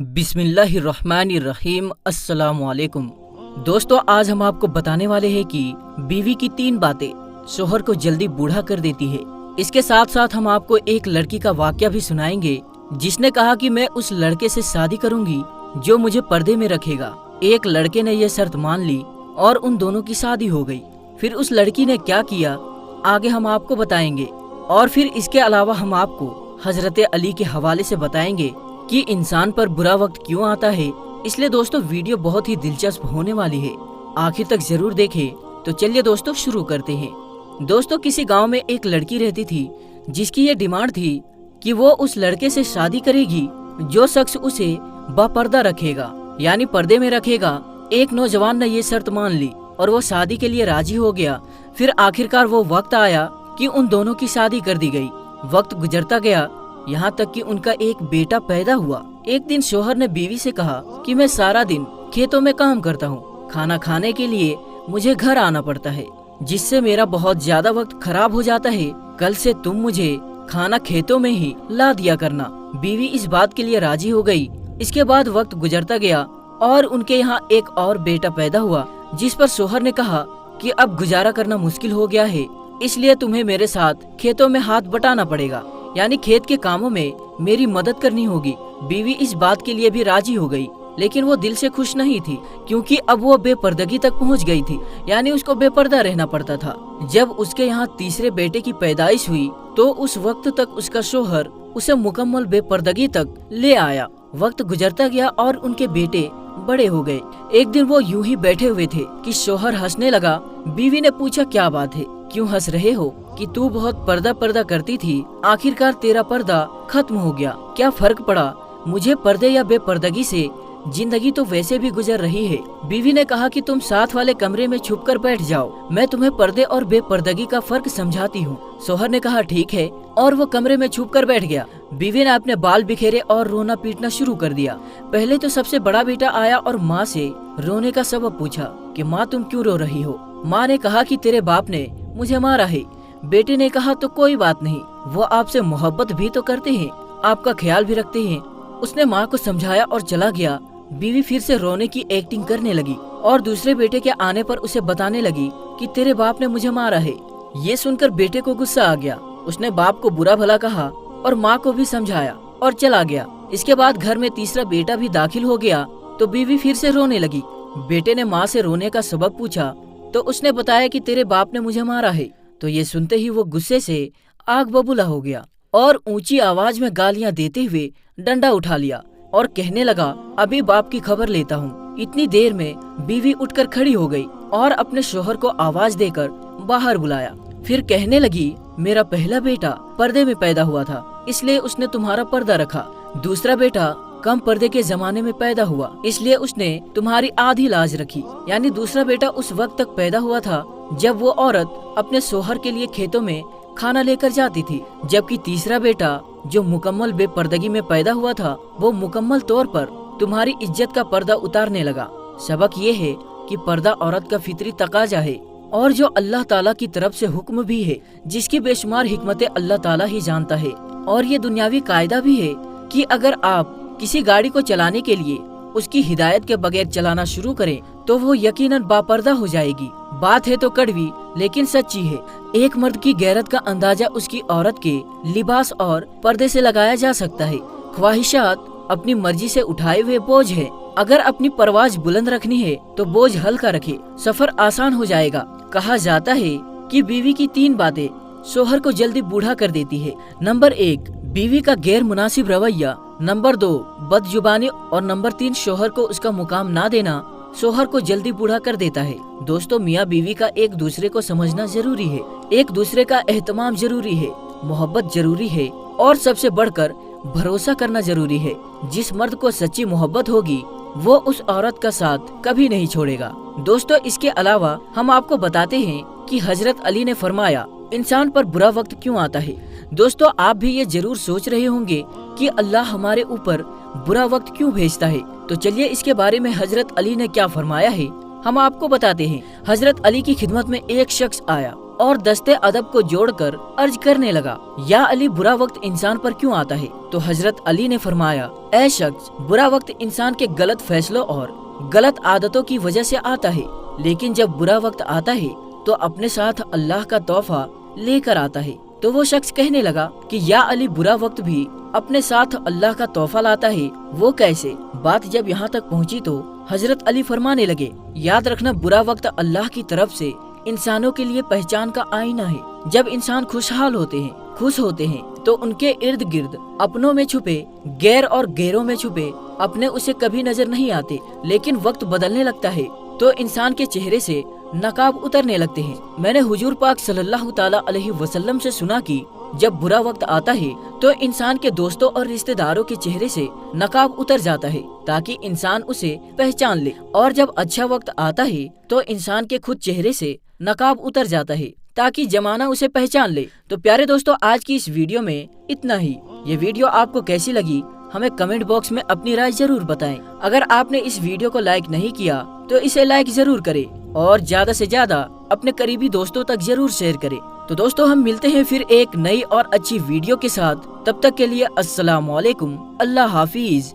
बिस्मिल्लाहिर्रहमानिर्रहीम। अस्सलामुअलैकुम। दोस्तों, आज हम आपको बताने वाले हैं कि बीवी की 3 बातें शोहर को जल्दी बूढ़ा कर देती है। इसके साथ साथ हम आपको एक लड़की का वाकया भी सुनाएंगे जिसने कहा कि मैं उस लड़के से शादी करूंगी जो मुझे पर्दे में रखेगा। एक लड़के ने यह शर्त मान ली और उन दोनों की शादी हो गई। फिर उस लड़की ने क्या किया आगे हम आपको बताएंगे, और फिर इसके अलावा हम आपको हजरत अली के हवाले से बताएंगे कि इंसान पर बुरा वक्त क्यों आता है। इसलिए दोस्तों, वीडियो बहुत ही दिलचस्प होने वाली है, आखिर तक जरूर देखें। तो चलिए दोस्तों, शुरू करते हैं। दोस्तों, किसी गांव में एक लड़की रहती थी जिसकी ये डिमांड थी कि वो उस लड़के से शादी करेगी जो शख्स उसे बापर्दा रखेगा, यानी पर्दे में रखेगा। एक नौजवान ने ये शर्त मान ली और वो शादी के लिए राजी हो गया। फिर आखिरकार वो वक्त आया कि उन दोनों की शादी कर दी गई। वक्त गुजरता गया, यहाँ तक कि उनका एक बेटा पैदा हुआ। एक दिन शोहर ने बीवी से कहा कि मैं सारा दिन खेतों में काम करता हूँ, खाना खाने के लिए मुझे घर आना पड़ता है, जिससे मेरा बहुत ज्यादा वक्त खराब हो जाता है। कल से तुम मुझे खाना खेतों में ही ला दिया करना। बीवी इस बात के लिए राजी हो गई। इसके बाद वक्त गुजरता गया और उनके यहाँ एक और बेटा पैदा हुआ, जिस पर शोहर ने कहा कि अब गुजारा करना मुश्किल हो गया है, इसलिए तुम्हें मेरे साथ खेतों में हाथ बटाना पड़ेगा, यानी खेत के कामों में मेरी मदद करनी होगी। बीवी इस बात के लिए भी राजी हो गई, लेकिन वो दिल से खुश नहीं थी, क्योंकि अब वो बेपर्दगी तक पहुंच गई थी, यानी उसको बेपर्दा रहना पड़ता था। जब उसके यहाँ तीसरे बेटे की पैदाइश हुई तो उस वक्त तक उसका शोहर उसे मुकम्मल बेपर्दगी तक ले आया। वक्त गुजरता गया और उनके बेटे बड़े हो गए। एक दिन वो यूं ही बैठे हुए थे कि शोहर हंसने लगा। बीवी ने पूछा, क्या बात है, क्यों हंस रहे हो? कि तू बहुत पर्दा करती थी, आखिरकार तेरा पर्दा खत्म हो गया, क्या फर्क पड़ा? मुझे पर्दे या बेपर्दगी से जिंदगी तो वैसे भी गुजर रही है। बीवी ने कहा कि तुम साथ वाले कमरे में छुप कर बैठ जाओ, मैं तुम्हें पर्दे और बेपर्दगी का फर्क समझाती हूँ। शोहर ने कहा ठीक है, और वो कमरे में छुप कर बैठ गया। बीवी ने अपने बाल बिखेरे और रोना पीटना शुरू कर दिया। पहले तो सबसे बड़ा बेटा आया और माँ से रोने का सबब पूछा कि माँ तुम क्यों रो रही हो? माँ ने कहा कि तेरे बाप ने मुझे मारा है। बेटे ने कहा तो कोई बात नहीं, वो आपसे मोहब्बत भी तो करते हैं, आपका ख्याल भी रखते हैं। उसने माँ को समझाया और चला गया। बीवी फिर से रोने की एक्टिंग करने लगी और दूसरे बेटे के आने पर उसे बताने लगी कि तेरे बाप ने मुझे मारा है। ये सुनकर बेटे को गुस्सा आ गया। उसने बाप को बुरा भला कहा और माँ को भी समझाया और चला गया। इसके बाद घर में तीसरा बेटा भी दाखिल हो गया तो बीवी फिर से रोने लगी। बेटे ने माँ से रोने का सबब पूछा तो उसने बताया कि तेरे बाप ने मुझे मारा है। तो ये सुनते ही वो गुस्से से आग बबूला हो गया और ऊंची आवाज में गालियां देते हुए डंडा उठा लिया और कहने लगा, अभी बाप की खबर लेता हूँ। इतनी देर में बीवी उठकर खड़ी हो गई और अपने शोहर को आवाज देकर बाहर बुलाया। फिर कहने लगी, मेरा पहला बेटा पर्दे में पैदा हुआ था, इसलिए उसने तुम्हारा पर्दा रखा। दूसरा बेटा कम पर्दे के जमाने में पैदा हुआ, इसलिए उसने तुम्हारी आधी लाज रखी। यानी दूसरा बेटा उस वक्त तक पैदा हुआ था जब वो औरत अपने शोहर के लिए खेतों में खाना लेकर जाती थी, जबकि तीसरा बेटा जो मुकम्मल बेपर्दगी में पैदा हुआ था वो मुकम्मल तौर पर तुम्हारी इज्जत का पर्दा उतारने लगा। सबक ये है कि पर्दा औरत का फितरी तकाजा है और जो अल्लाह ताला की तरफ से हुक्म भी है, जिसकी बेशुमार हिकमतें अल्लाह ताला ही जानता है। और ये दुनियावी कायदा भी है कि अगर आप किसी गाड़ी को चलाने के लिए उसकी हिदायत के बगैर चलाना शुरू करें तो वो यकीनन बापर्दा हो जाएगी। बात है तो कड़वी लेकिन सच्ची है। एक मर्द की गैरत का अंदाजा उसकी औरत के लिबास और पर्दे से लगाया जा सकता है। ख्वाहिशात अपनी मर्जी से उठाए हुए बोझ है। अगर अपनी परवाज बुलंद रखनी है तो बोझ हल्का रखे, सफर आसान हो जाएगा। कहा जाता है कि बीवी की 3 बातें शोहर को जल्दी बूढ़ा कर देती है। नंबर 1, बीवी का गैर मुनासिब रवैया। नंबर 2, बदजुबानी। और नंबर 3, शोहर को उसका मुकाम ना देना शोहर को जल्दी बूढ़ा कर देता है। दोस्तों, मियाँ बीवी का एक दूसरे को समझना जरूरी है, एक दूसरे का एहतमाम जरूरी है, मोहब्बत जरूरी है और सबसे बढ़कर भरोसा करना जरूरी है। जिस मर्द को सच्ची मोहब्बत होगी वो उस औरत का साथ कभी नहीं छोड़ेगा। दोस्तों, इसके अलावा हम आपको बताते हैं कि हजरत अली ने फरमाया, इंसान पर बुरा वक्त क्यों आता है। दोस्तों, आप भी ये जरूर सोच रहे होंगे कि अल्लाह हमारे ऊपर बुरा वक्त क्यों भेजता है। तो चलिए इसके बारे में हजरत अली ने क्या फरमाया है हम आपको बताते हैं। हजरत अली की खिदमत में एक शख्स आया और दस्ते अदब को जोड़कर अर्ज करने लगा, या अली बुरा वक्त इंसान पर क्यों आता है? तो हजरत अली ने फरमाया, ऐ शख्स, बुरा वक्त इंसान के गलत फैसलों और गलत आदतों की वजह से आता है, लेकिन जब बुरा वक्त आता है तो अपने साथ अल्लाह का तोहफा लेकर आता है। तो वो शख्स कहने लगा कि या अली, बुरा वक्त भी अपने साथ अल्लाह का तोहफा लाता है, वो कैसे? बात जब यहाँ तक पहुँची तो हजरत अली फरमाने लगे, याद रखना, बुरा वक्त अल्लाह की तरफ से इंसानों के लिए पहचान का आईना है। जब इंसान खुशहाल होते हैं, खुश होते हैं, तो उनके इर्द गिर्द अपनों में छुपे गैर और गैरों में छुपे अपने उसे कभी नजर नहीं आते। लेकिन वक्त बदलने लगता है तो इंसान के चेहरे से नकाब उतरने लगते हैं। मैंने हुजूर पाक सल्लल्लाहु ताला अलैहि वसल्लम से सुना कि जब बुरा वक्त आता है तो इंसान के दोस्तों और रिश्तेदारों के चेहरे से नकाब उतर जाता है ताकि इंसान उसे पहचान ले, और जब अच्छा वक्त आता है तो इंसान के खुद चेहरे से नकाब उतर जाता है ताकि जमाना उसे पहचान ले। तो प्यारे दोस्तों, आज की इस वीडियो में इतना ही। ये वीडियो आपको कैसी लगी हमें कमेंट बॉक्स में अपनी राय जरूर बताएं। अगर आपने इस वीडियो को लाइक नहीं किया तो इसे लाइक जरूर करें और ज्यादा से ज्यादा अपने करीबी दोस्तों तक जरूर शेयर करें। तो दोस्तों, हम मिलते हैं फिर एक नई और अच्छी वीडियो के साथ। तब तक के लिए अस्सलाम वालेकुम, अल्लाह हाफिज।